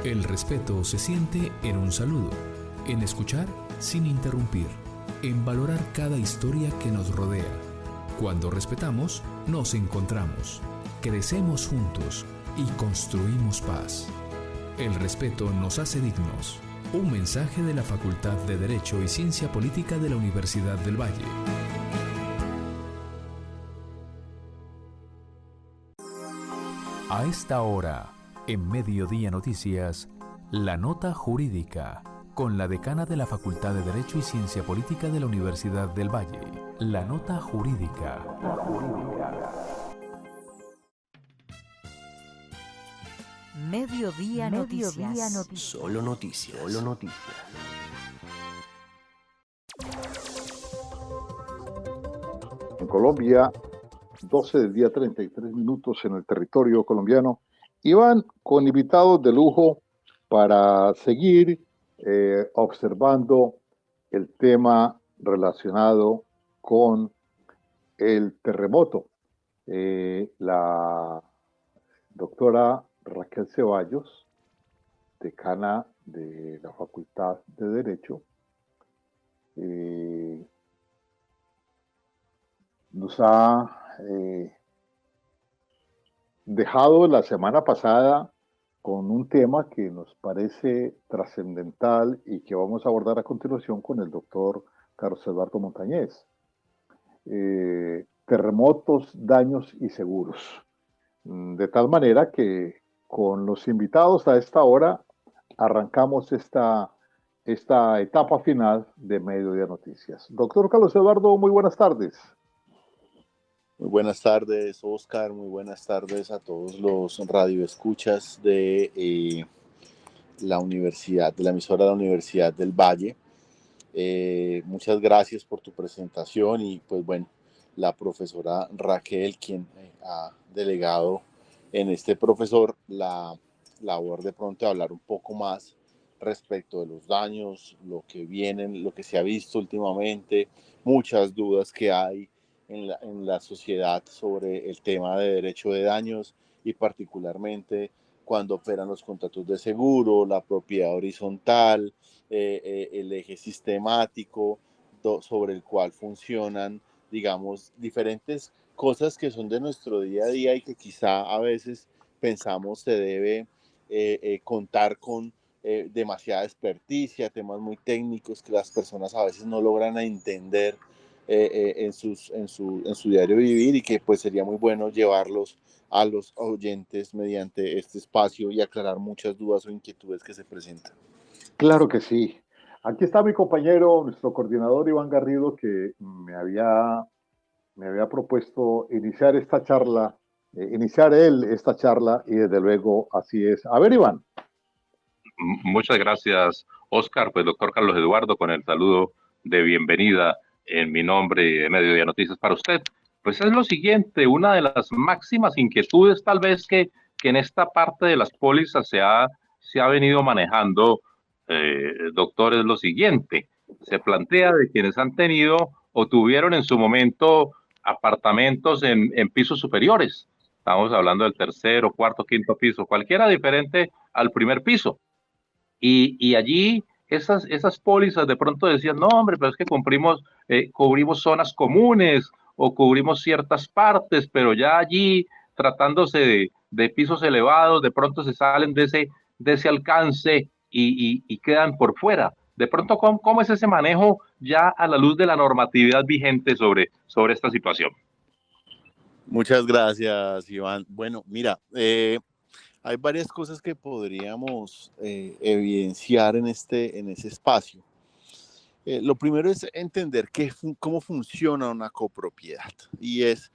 El respeto se siente en un saludo, en escuchar sin interrumpir, en valorar cada historia que nos rodea. Cuando respetamos, nos encontramos, crecemos juntos y construimos paz. El respeto nos hace dignos. Un mensaje de la Facultad de Derecho y Ciencia Política de la Universidad del Valle. A esta hora, en Mediodía Noticias, la nota jurídica, con la decana de la Facultad de Derecho y Ciencia Política de la Universidad del Valle. La nota jurídica. Mediodía Noticias. Solo noticias. En Colombia, 12 del día 33 minutos en el territorio colombiano, y van con invitados de lujo para seguir observando el tema relacionado con el terremoto. La doctora Raquel Ceballos, decana de la Facultad de Derecho, nos ha dejado la semana pasada con un tema que nos parece trascendental y que vamos a abordar a continuación con el doctor Carlos Eduardo Montañez. Terremotos, daños y seguros. De tal manera que con los invitados a esta hora arrancamos esta etapa final de Mediodía Noticias. Doctor Carlos Eduardo, muy buenas tardes. Muy buenas tardes, Oscar. Muy buenas tardes a todos los radioescuchas de la universidad, de la emisora de la Universidad del Valle. Muchas gracias por tu presentación y pues bueno, la profesora Raquel, quien ha delegado en este profesor la labor de pronto de hablar un poco más respecto de los daños, lo que vienen, lo que se ha visto últimamente, muchas dudas que hay en la sociedad sobre el tema de derecho de daños y particularmente cuando operan los contratos de seguro, la propiedad horizontal, el eje sistemático sobre el cual funcionan, digamos, diferentes cosas que son de nuestro día a día y que quizá a veces pensamos se debe contar con demasiada experticia, temas muy técnicos que las personas a veces no logran entender en su diario vivir y que pues sería muy bueno llevarlos a los oyentes mediante este espacio y aclarar muchas dudas o inquietudes que se presentan. Claro que sí. Aquí está mi compañero, nuestro coordinador Iván Garrido, que me había propuesto iniciar esta charla, iniciar él esta charla, y desde luego así es. A ver, Iván. Muchas gracias, Oscar. Pues doctor Carlos Eduardo, con el saludo de bienvenida en mi nombre de Mediodía Noticias para usted. Pues es lo siguiente, una de las máximas inquietudes tal vez que en esta parte de las pólizas se ha venido manejando, doctor, es lo siguiente. Se plantea de quienes han tenido o tuvieron en su momento apartamentos en pisos superiores. Estamos hablando del tercero, cuarto, quinto piso, cualquiera diferente al primer piso. Y allí esas pólizas de pronto decían, no hombre, pero es que cubrimos zonas comunes o cubrimos ciertas partes, pero ya allí tratándose de pisos elevados, de pronto se salen de ese alcance y quedan por fuera. De pronto, ¿cómo es ese manejo ya a la luz de la normatividad vigente sobre esta situación? Muchas gracias, Iván. Bueno, mira, hay varias cosas que podríamos evidenciar en ese espacio. Lo primero es entender cómo funciona una copropiedad y es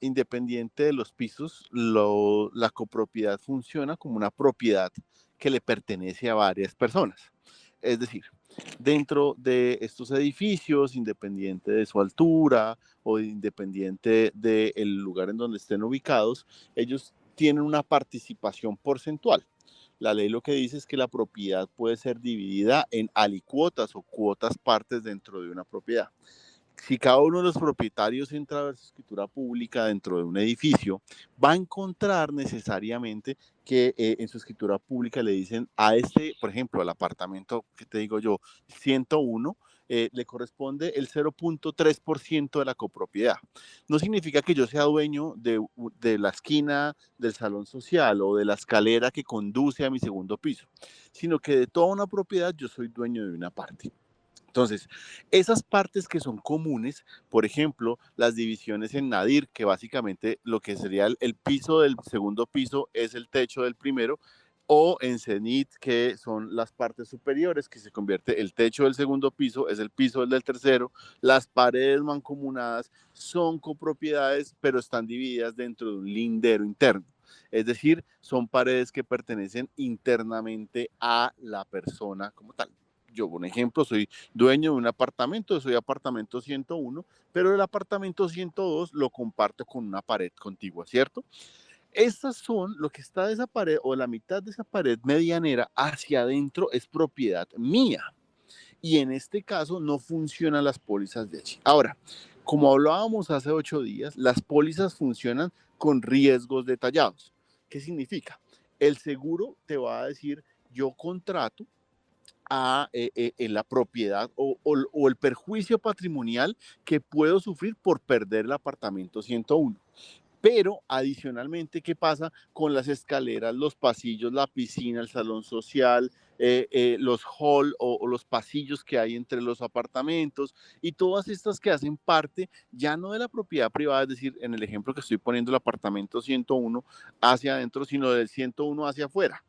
independiente de los pisos, la copropiedad funciona como una propiedad que le pertenece a varias personas. Es decir, dentro de estos edificios, independiente de su altura o independiente del lugar en donde estén ubicados, ellos tienen una participación porcentual. La ley lo que dice es que la propiedad puede ser dividida en alicuotas o cuotas partes dentro de una propiedad. si cada uno de los propietarios entra a ver su escritura pública dentro de un edificio, va a encontrar necesariamente que en su escritura pública le dicen a este, por ejemplo, al apartamento que te digo yo, 101, le corresponde el 0.3% de la copropiedad. No significa que yo sea dueño de la esquina del salón social o de la escalera que conduce a mi segundo piso, sino que de toda una propiedad yo soy dueño de una parte. Entonces, esas partes que son comunes, por ejemplo, las divisiones en Nadir, que básicamente lo que sería el piso del segundo piso es el techo del primero, o en Cenit, que son las partes superiores, que se convierte el techo del segundo piso, es el piso del tercero, las paredes mancomunadas son copropiedades, pero están divididas dentro de un lindero interno. Es decir, son paredes que pertenecen internamente a la persona como tal. Yo, por ejemplo, soy dueño de un apartamento, soy apartamento 101, pero el apartamento 102 lo comparto con una pared contigua, ¿cierto? Estas son, lo que está de esa pared o la mitad de esa pared medianera hacia adentro es propiedad mía. Y en este caso no funcionan las pólizas de allí. Ahora, como hablábamos hace 8 días, las pólizas funcionan con riesgos detallados. ¿Qué significa? El seguro te va a decir, yo contrato en la propiedad o el perjuicio patrimonial que puedo sufrir por perder el apartamento 101. Pero adicionalmente, ¿qué pasa con las escaleras, los pasillos, la piscina, el salón social, los hall o los pasillos que hay entre los apartamentos y todas estas que hacen parte ya no de la propiedad privada, es decir, en el ejemplo que estoy poniendo el apartamento 101 hacia adentro, sino del 101 hacia afuera?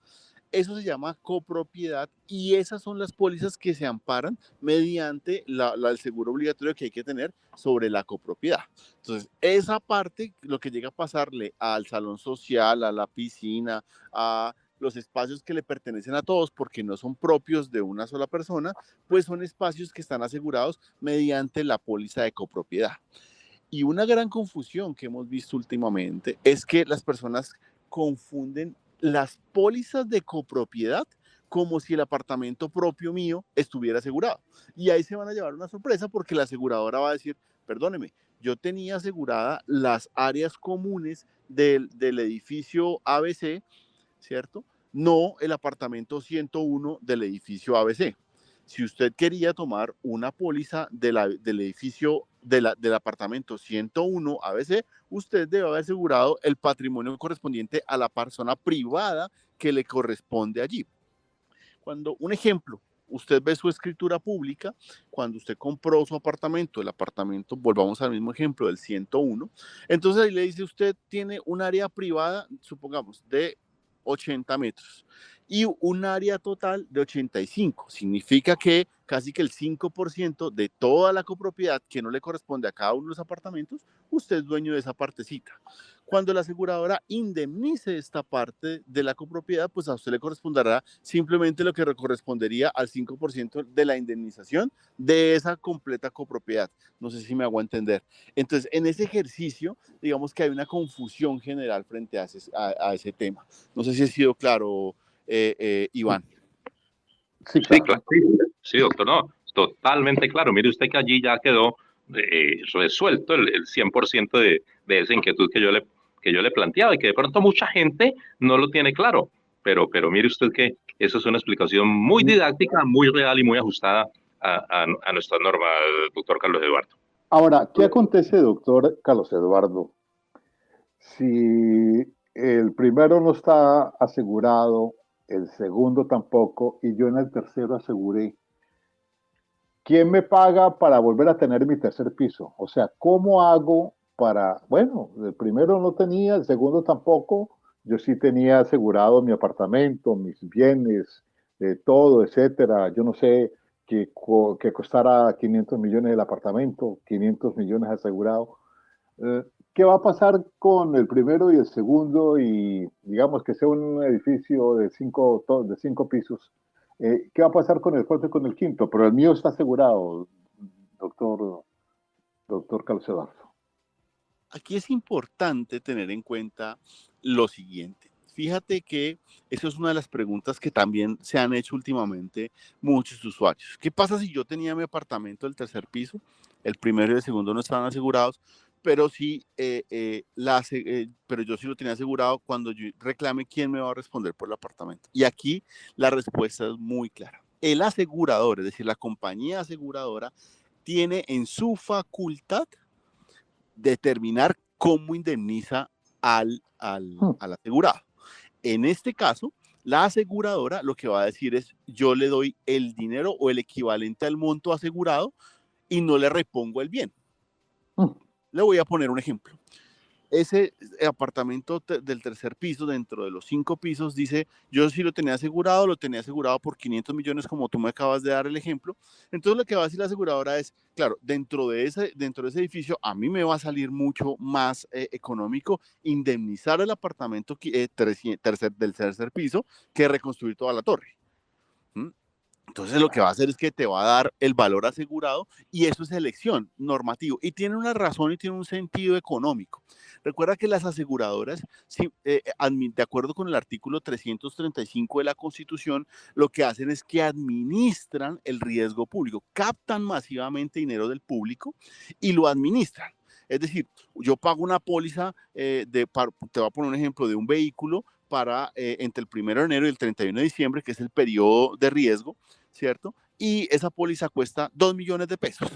Eso se llama copropiedad y esas son las pólizas que se amparan mediante el seguro obligatorio que hay que tener sobre la copropiedad. Entonces, esa parte, lo que llega a pasarle al salón social, a la piscina, a los espacios que le pertenecen a todos porque no son propios de una sola persona, pues son espacios que están asegurados mediante la póliza de copropiedad. Y una gran confusión que hemos visto últimamente es que las personas confunden las pólizas de copropiedad como si el apartamento propio mío estuviera asegurado. Y ahí se van a llevar una sorpresa porque la aseguradora va a decir, perdóneme, yo tenía asegurada las áreas comunes del edificio ABC, ¿cierto? No el apartamento 101 del edificio ABC. Si usted quería tomar una póliza del edificio del apartamento 101 ABC, usted debe haber asegurado el patrimonio correspondiente a la persona privada que le corresponde allí. Cuando, un ejemplo, usted ve su escritura pública, cuando usted compró su apartamento, el apartamento, volvamos al mismo ejemplo del 101, entonces ahí le dice usted tiene un área privada, supongamos, de 80 metros y un área total de 85. Significa que casi que el 5% de toda la copropiedad que no le corresponde a cada uno de los apartamentos, usted es dueño de esa partecita. Cuando la aseguradora indemnice esta parte de la copropiedad, pues a usted le corresponderá simplemente lo que correspondería al 5% de la indemnización de esa completa copropiedad. No sé si me hago entender. Entonces, en ese ejercicio, digamos que hay una confusión general frente a ese tema. No sé si he sido claro, Iván. Sí, Sí, claro. claro. Sí, doctor, no, totalmente claro. Mire usted que allí ya quedó resuelto el 100% de esa inquietud que yo le planteaba y que de pronto mucha gente no lo tiene claro. Pero mire usted que eso es una explicación muy didáctica, muy real y muy ajustada a nuestras normas, doctor Carlos Eduardo. Ahora, ¿qué acontece, doctor Carlos Eduardo, si el primero no está asegurado, el segundo tampoco, y yo en el tercero aseguré? ¿Quién me paga para volver a tener mi tercer piso? O sea, ¿cómo hago para, bueno, el primero no tenía, el segundo tampoco, yo sí tenía asegurado mi apartamento, mis bienes, todo, etcétera. Yo no sé que costara 500 millones el apartamento, 500 millones asegurado. ¿Qué va a pasar con el primero y el segundo? Y digamos que sea un edificio de cinco pisos. ¿Qué va a pasar con el cuarto y con el quinto? Pero el mío está asegurado, doctor Carlos Eduardo. Aquí es importante tener en cuenta lo siguiente. fíjate que eso es una de las preguntas que también se han hecho últimamente muchos usuarios. ¿Qué pasa si yo tenía mi apartamento del tercer piso, el primero y el segundo no estaban asegurados, pero sí, pero yo sí lo tenía asegurado? Cuando yo reclame, ¿quién me va a responder por el apartamento? Y aquí la respuesta es muy clara. El asegurador, es decir, la compañía aseguradora, tiene en su facultad determinar cómo indemniza al asegurado. En este caso, la aseguradora lo que va a decir es: yo le doy el dinero o el equivalente al monto asegurado y no le repongo el bien. Le voy a poner un ejemplo. Ese apartamento del tercer piso, dentro de los 5 pisos, dice: yo sí lo tenía asegurado por 500 millones, como tú me acabas de dar el ejemplo. Entonces lo que va a decir la aseguradora es: claro, dentro de ese edificio a mí me va a salir mucho más económico indemnizar el apartamento del tercer piso que reconstruir toda la torre. Entonces lo que va a hacer es que te va a dar el valor asegurado, y eso es elección normativo y tiene una razón y tiene un sentido económico. Recuerda que las aseguradoras, de acuerdo con el artículo 335 de la Constitución, lo que hacen es que administran el riesgo público, captan masivamente dinero del público y lo administran. Es decir, yo pago una póliza, te voy a poner un ejemplo de un vehículo para entre el 1 de enero y el 31 de diciembre, que es el periodo de riesgo, ¿cierto? Y esa póliza cuesta 2 millones de pesos.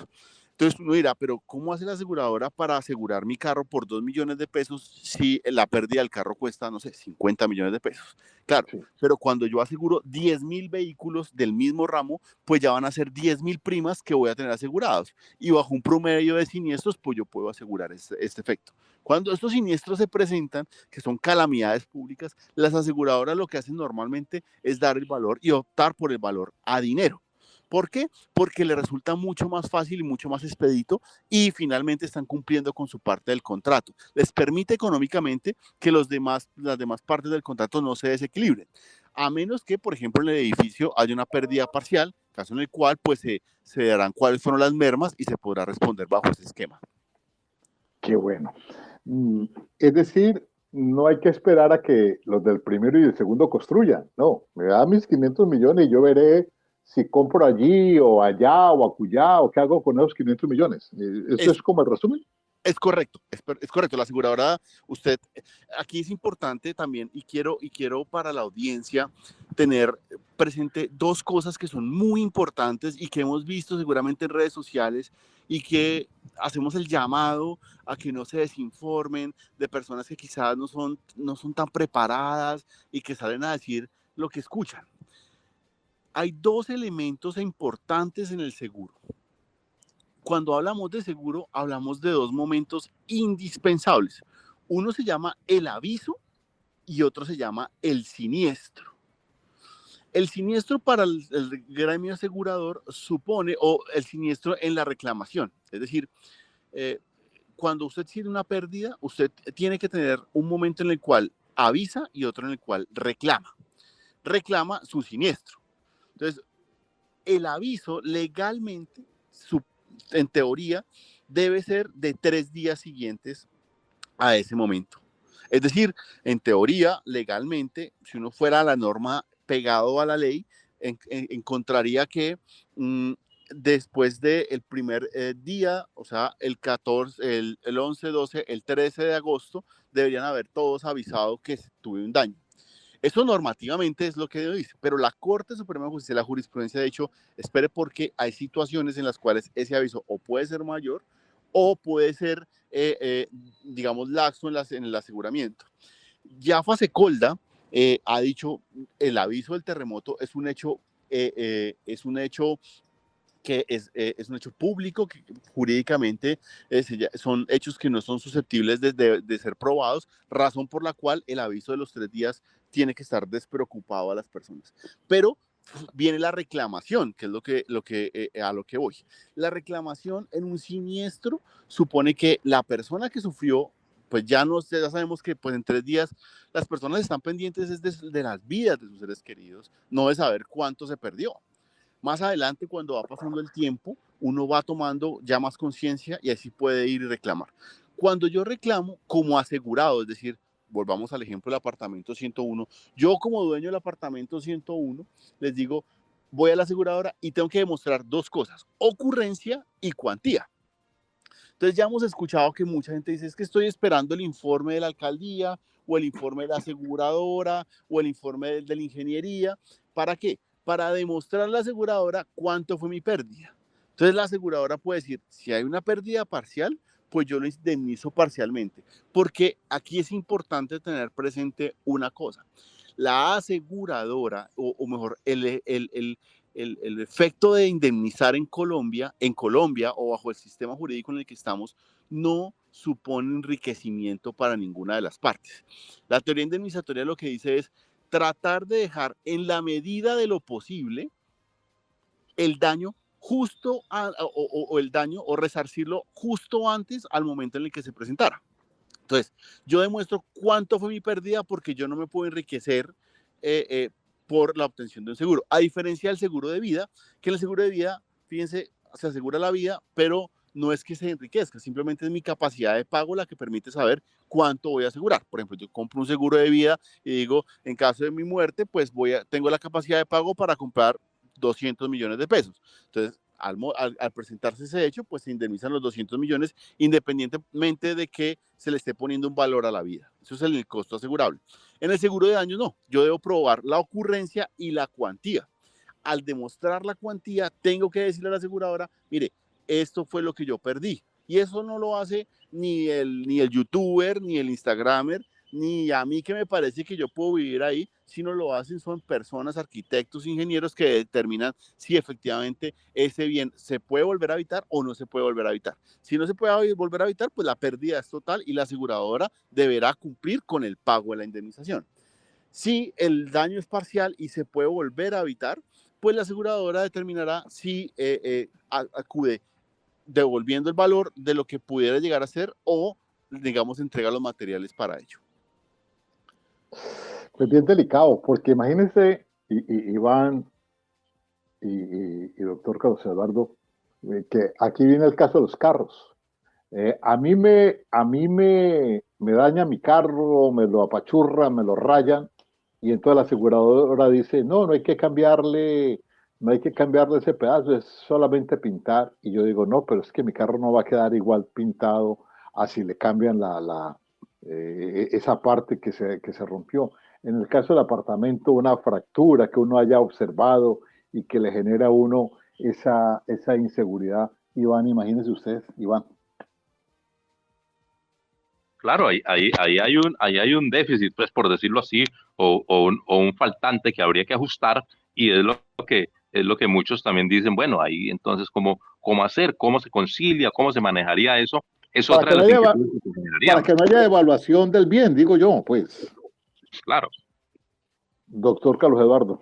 Entonces uno dirá: pero ¿cómo hace la aseguradora para asegurar mi carro por 2 millones de pesos si la pérdida del carro cuesta, no sé, 50 millones de pesos? Claro, sí. Pero cuando yo aseguro 10.000 vehículos del mismo ramo, pues ya van a ser 10.000 primas que voy a tener asegurados. Y bajo un promedio de siniestros, pues yo puedo asegurar este efecto. Cuando estos siniestros se presentan, que son calamidades públicas, las aseguradoras lo que hacen normalmente es dar el valor y optar por el valor a dinero. ¿Por qué? Porque le resulta mucho más fácil y mucho más expedito, y finalmente están cumpliendo con su parte del contrato. Les permite económicamente que las demás partes del contrato no se desequilibren, a menos que, por ejemplo, en el edificio haya una pérdida parcial, caso en el cual pues se darán cuáles fueron las mermas y se podrá responder bajo ese esquema. Qué bueno. Es decir, no hay que esperar a que los del primero y el segundo construyan. No, me da mis 500 millones y yo veré si compro allí o allá o acullá o qué hago con esos 500 millones. ¿Eso es como el resumen? Es correcto, es correcto. La aseguradora, usted, aquí es importante también, y quiero para la audiencia tener presente 2 cosas que son muy importantes y que hemos visto seguramente en redes sociales, y que hacemos el llamado a que no se desinformen de personas que quizás no son tan preparadas y que salen a decir lo que escuchan. Hay 2 elementos importantes en el seguro. Cuando hablamos de seguro, hablamos de 2 momentos indispensables. Uno se llama el aviso y otro se llama el siniestro. El siniestro para el gremio asegurador supone, o el siniestro en la reclamación. Es decir, cuando usted tiene una pérdida, usted tiene que tener un momento en el cual avisa y otro en el cual reclama. Reclama su siniestro. Entonces, el aviso legalmente, en teoría, debe ser de 3 días siguientes a ese momento. Es decir, en teoría, legalmente, si uno fuera a la norma pegado a la ley, encontraría que después del primer día, o sea, el 14, el 11, 12, el 13 de agosto, deberían haber todos avisado que tuve un daño. Eso normativamente es lo que dice, pero la Corte Suprema de Justicia, la jurisprudencia, de hecho, espere, porque hay situaciones en las cuales ese aviso o puede ser mayor o puede ser, digamos, laxo en el aseguramiento. Ya Fasecolda ha dicho: el aviso del terremoto es un hecho que es un hecho público, que jurídicamente son hechos que no son susceptibles de ser probados, razón por la cual el aviso de los 3 días tiene que estar despreocupado a las personas. Pero viene la reclamación, que es a lo que voy. La reclamación en un siniestro supone que la persona que sufrió, pues ya sabemos que pues en 3 días las personas están pendientes de las vidas de sus seres queridos, no de saber cuánto se perdió. Más adelante, cuando va pasando el tiempo, uno va tomando ya más conciencia y así puede ir y reclamar. Cuando yo reclamo como asegurado, es decir, volvamos al ejemplo del apartamento 101, yo como dueño del apartamento 101 les digo, voy a la aseguradora y tengo que demostrar dos cosas, ocurrencia y cuantía. Entonces ya hemos escuchado que mucha gente dice, es que estoy esperando el informe de la alcaldía o el informe de la aseguradora o el informe de la ingeniería. ¿Para qué? Para demostrar a la aseguradora cuánto fue mi pérdida. Entonces la aseguradora puede decir, si hay una pérdida parcial, pues yo lo indemnizo parcialmente. Porque aquí es importante tener presente una cosa. La aseguradora, o mejor, el efecto de indemnizar en Colombia o bajo el sistema jurídico en el que estamos, no supone enriquecimiento para ninguna de las partes. La teoría indemnizatoria lo que dice es tratar de dejar en la medida de lo posible el daño o el daño o resarcirlo justo antes al momento en el que se presentara. Entonces, yo demuestro cuánto fue mi pérdida porque yo no me puedo enriquecer por la obtención de un seguro. A diferencia del seguro de vida, que en el seguro de vida, fíjense, se asegura la vida, pero no es que se enriquezca, simplemente es mi capacidad de pago la que permite saber cuánto voy a asegurar. Por ejemplo, yo compro un seguro de vida y digo, en caso de mi muerte, pues tengo la capacidad de pago para comprar 200 millones de pesos. Entonces, al presentarse ese hecho, pues se indemnizan los 200 millones independientemente de que se le esté poniendo un valor a la vida. Eso es el costo asegurable. En el seguro de daños no, yo debo probar la ocurrencia y la cuantía. Al demostrar la cuantía, tengo que decirle a la aseguradora, mire, esto fue lo que yo perdí. Y eso no lo hace ni el youtuber, ni el instagramer, ni a mí que me parece que yo puedo vivir ahí, sino lo hacen son personas, arquitectos, ingenieros que determinan si efectivamente ese bien se puede volver a habitar o no se puede volver a habitar. Si no se puede volver a habitar, pues la pérdida es total y la aseguradora deberá cumplir con el pago de la indemnización. Si el daño es parcial y se puede volver a habitar, pues la aseguradora determinará si acude devolviendo el valor de lo que pudiera llegar a ser o, digamos, entrega los materiales para ello. Pues bien delicado, porque imagínense, Iván y doctor Carlos Eduardo, que aquí viene el caso de los carros. A mí me daña mi carro, me lo apachurra, me lo rayan, y entonces la aseguradora dice, no hay que cambiarle, no hay que cambiarle ese pedazo, es solamente pintar. Y yo digo, no, pero es que mi carro no va a quedar igual pintado así le cambian esa parte que se rompió. En el caso del apartamento, una fractura que uno haya observado y que le genera a uno esa inseguridad. Iván, imagínese usted, Iván. Claro, ahí hay un déficit, pues por decirlo así, o un faltante que habría que ajustar, y es lo que muchos también dicen, bueno, ahí entonces cómo hacer, cómo se concilia, cómo se manejaría eso, es Para otra que de no las haya, inquietudes que se para generarían. que no haya evaluación del bien, digo yo, pues. Claro. Doctor Carlos Eduardo.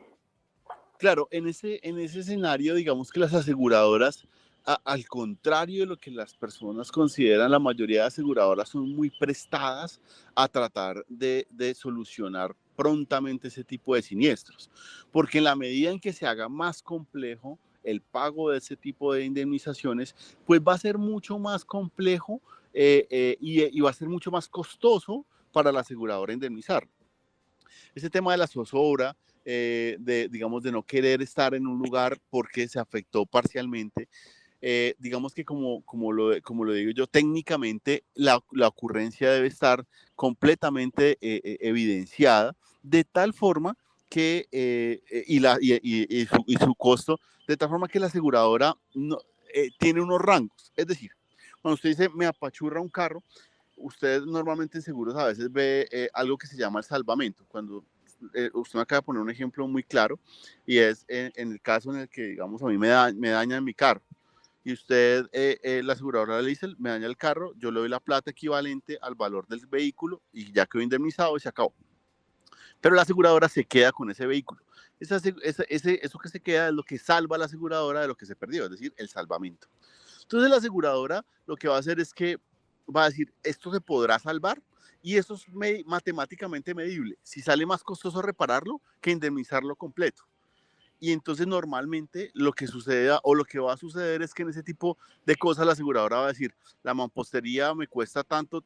Claro, en ese escenario, digamos que las aseguradoras, al contrario de lo que las personas consideran, la mayoría de aseguradoras son muy prestadas a tratar de solucionar prontamente ese tipo de siniestros, porque en la medida en que se haga más complejo el pago de ese tipo de indemnizaciones, pues va a ser mucho más complejo y va a ser mucho más costoso para la aseguradora indemnizar. Ese tema de la zozobra, digamos, de no querer estar en un lugar porque se afectó parcialmente, digamos que como lo digo yo, técnicamente la ocurrencia debe estar completamente evidenciada, de tal forma que, y su costo, de tal forma que la aseguradora no, tiene unos rangos. Es decir, cuando usted dice me apachurra un carro, usted normalmente en seguros a veces ve algo que se llama el salvamento. Cuando usted me acaba de poner un ejemplo muy claro, y es en el caso en el que, digamos, a mí me dañan mi carro, y usted, la aseguradora le dice, me daña el carro, yo le doy la plata equivalente al valor del vehículo y ya quedó indemnizado y se acabó. Pero la aseguradora se queda con ese vehículo. Eso que se queda es lo que salva a la aseguradora de lo que se perdió, es decir, el salvamento. Entonces la aseguradora lo que va a hacer es que va a decir, esto se podrá salvar, y eso es matemáticamente medible. Si sale más costoso repararlo que indemnizarlo completo. y entonces normalmente lo que suceda o lo que va a suceder es que en ese tipo de cosas la aseguradora va a decir, la mampostería me cuesta tanto,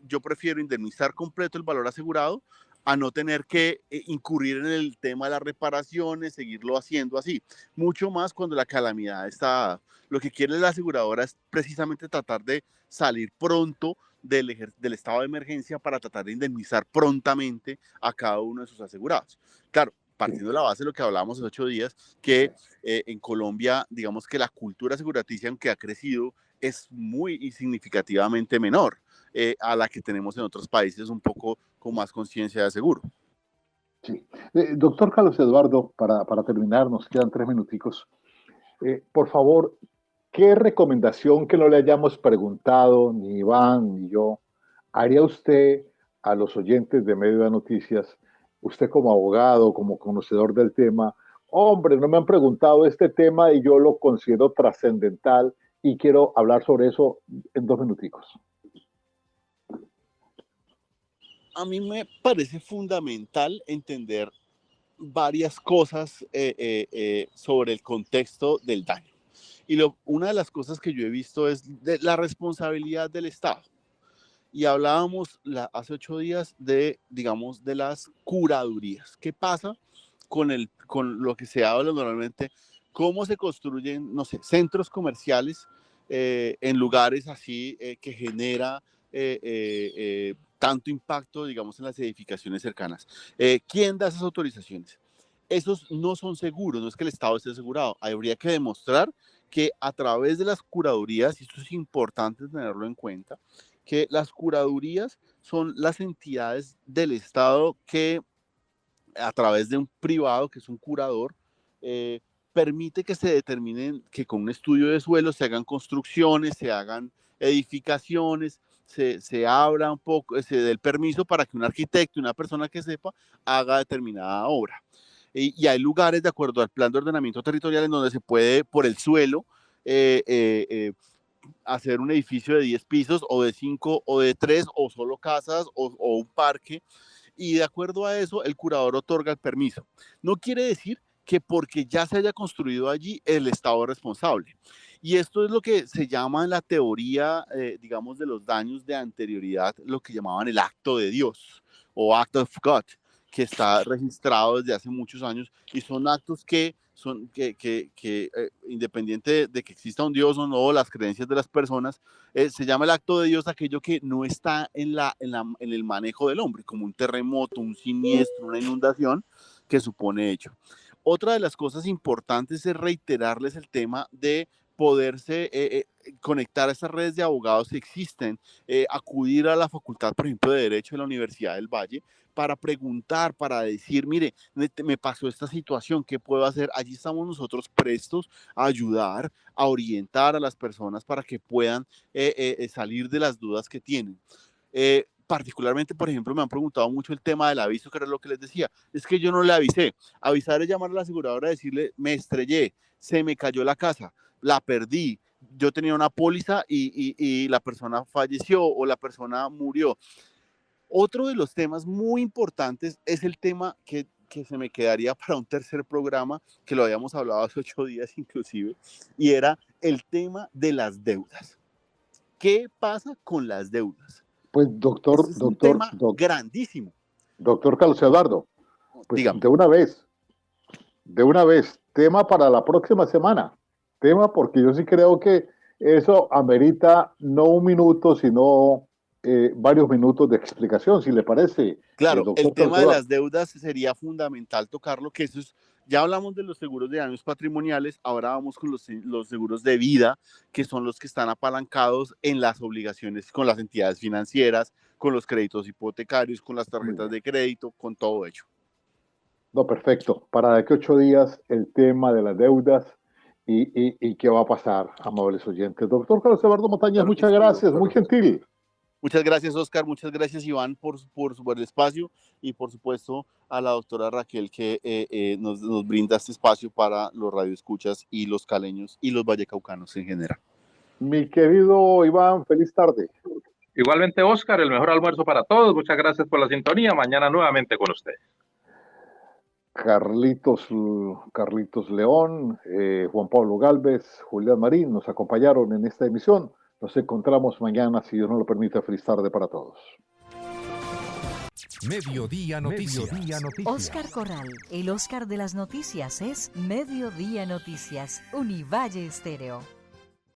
yo prefiero indemnizar completo el valor asegurado a no tener que incurrir en el tema de las reparaciones, seguirlo haciendo así. Mucho más cuando la calamidad está dada. Lo que quiere la aseguradora es precisamente tratar de salir pronto del estado de emergencia para tratar de indemnizar prontamente a cada uno de sus asegurados. Claro, partiendo de la base de lo que hablábamos hace 8 días, que en Colombia, digamos que la cultura aseguraticia, aunque ha crecido, es muy significativamente menor a la que tenemos en otros países un poco con más conciencia de seguro. Sí. Doctor Carlos Eduardo, para terminar, nos quedan 3 minuticos. Por favor, ¿qué recomendación que no le hayamos preguntado, ni Iván ni yo, haría usted a los oyentes de Medio de Noticias, usted como abogado, como conocedor del tema? Hombre, no me han preguntado este tema y yo lo considero trascendental y quiero hablar sobre eso en 2 minuticos. A mí me parece fundamental entender varias cosas sobre el contexto del daño. Y una de las cosas que yo he visto es de la responsabilidad del Estado. Y hablábamos hace 8 días de, digamos, de las curadurías. ¿Qué pasa con lo que se habla normalmente? ¿Cómo se construyen, no sé, centros comerciales en lugares así que genera tanto impacto, digamos, en las edificaciones cercanas? ¿Quién da esas autorizaciones? Esos no son seguros, no es que el Estado esté asegurado. Habría que demostrar que a través de las curadurías, y esto es importante tenerlo en cuenta, que las curadurías son las entidades del Estado que a través de un privado, que es un curador, permite que se determinen, que con un estudio de suelo se hagan construcciones, se hagan edificaciones, se abra un poco, se dé el permiso para que un arquitecto, una persona que sepa, haga determinada obra. Y hay lugares, de acuerdo al plan de ordenamiento territorial, en donde se puede, por el suelo, hacer un edificio de 10 pisos o de 5 o de 3 o solo casas o un parque, y de acuerdo a eso el curador otorga el permiso. No quiere decir que porque ya se haya construido allí el Estado es responsable. Y esto es lo que se llama en la teoría, digamos, de los daños de anterioridad, lo que llamaban el acto de Dios o act of God, que está registrado desde hace muchos años, y son actos que son independiente de que exista un Dios o no, las creencias de las personas, se llama el acto de Dios aquello que no está en el manejo del hombre, como un terremoto, un siniestro, una inundación que supone hecho. Otra de las cosas importantes es reiterarles el tema de poderse conectar a esas redes de abogados que existen, acudir a la Facultad, por ejemplo, de Derecho de la Universidad del Valle, para preguntar, para decir, mire, me pasó esta situación, ¿qué puedo hacer? Allí estamos nosotros prestos a ayudar, a orientar a las personas para que puedan salir de las dudas que tienen. Particularmente, por ejemplo, me han preguntado mucho el tema del aviso, que era lo que les decía. Es que yo no le avisé. Avisar es llamar a la aseguradora y decirle, me estrellé, se me cayó la casa, la perdí, yo tenía una póliza y la persona falleció o la persona murió. Otro de los temas muy importantes es el tema que se me quedaría para un tercer programa, que lo habíamos hablado hace 8 días inclusive, y era el tema de las deudas. ¿Qué pasa con las deudas? Pues doctor, este es un tema grandísimo. Doctor Carlos Eduardo, pues dígame. de una vez, tema para la próxima semana, tema porque yo sí creo que eso amerita no un minuto, sino varios minutos de explicación, si le parece. Claro, el tema de las deudas sería fundamental tocarlo, que eso es, ya hablamos de los seguros de daños patrimoniales, ahora vamos con los seguros de vida, que son los que están apalancados en las obligaciones con las entidades financieras, con los créditos hipotecarios, con las tarjetas de crédito, con todo ello. No, perfecto. Para de aquí 8 días el tema de las deudas y qué va a pasar, amables oyentes. Doctor Carlos Eduardo Montañez, claro, muchas gracias, muy gentil. Muchas gracias, Oscar. Muchas gracias, Iván, por el espacio, y por supuesto a la doctora Raquel, que nos brinda este espacio para los radioescuchas y los caleños y los vallecaucanos en general. Mi querido Iván, feliz tarde. Igualmente, Oscar, el mejor almuerzo para todos. Muchas gracias por la sintonía. Mañana nuevamente con usted. Carlitos León, Juan Pablo Galvez, Julián Marín nos acompañaron en esta emisión. Nos encontramos mañana, si Dios nos lo permite. Feliz tarde para todos. Mediodía Noticias. Óscar Corral, el Óscar de las noticias es Mediodía Noticias, Univalle Estéreo.